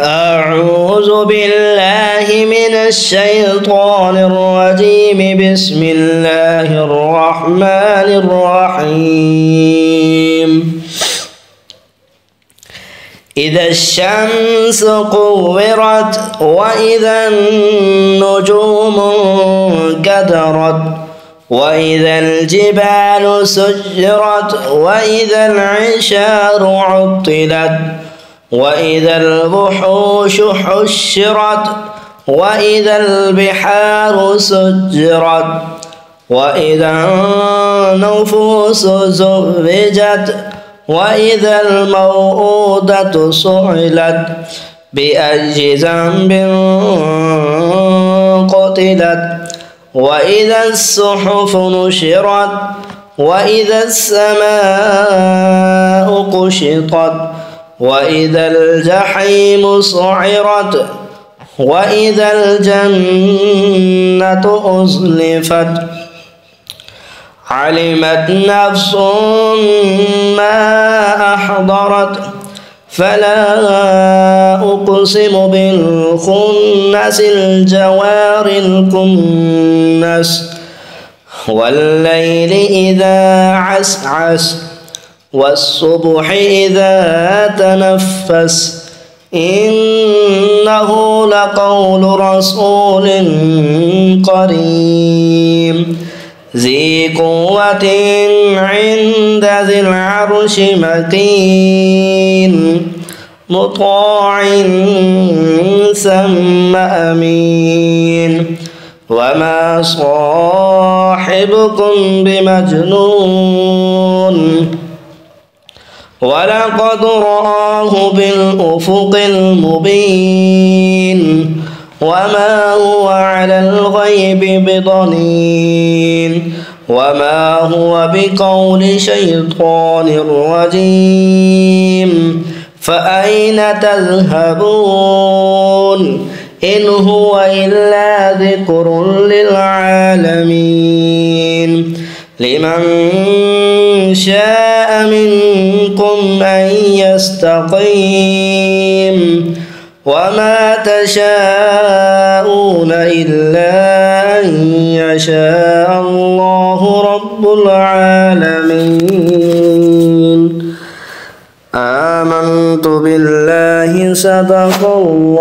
أعوذ بالله من الشيطان الرجيم. بسم الله الرحمن الرحيم. إذا الشمس كورت وإذا النجوم انكدرت وإذا الجبال سجرت وإذا العشار عطلت وإذا الوحوش حشرت وإذا البحار سجرت وإذا النفوس زوجت وإذا الموءودة سئلت بأي ذنب قتلت وإذا الصحف نشرت وإذا السماء كشطت وإذا الجحيم سعرت وإذا الجنة أزلفت علمت نفس ما أحضرت فلا أقسم بالخنس الجوار الكنس والليل إذا عسعس والصبح إذا تنفس إنه لقول رسول كريم ذي قوة عند ذي العرش مكين مطاع ثم أمين وما صاحبكم بمجنون ولقد رآه بالأفق المبين وما هو على الغيب بضنين وما هو بقول شيطان رجيم فأين تذهبون إن هو إلا ذكر للعالمين لمن شاء منكم أن يستقيم وما تشاءون إلا أن يشاء الله رب العالمين. آمنت بالله صدق الله.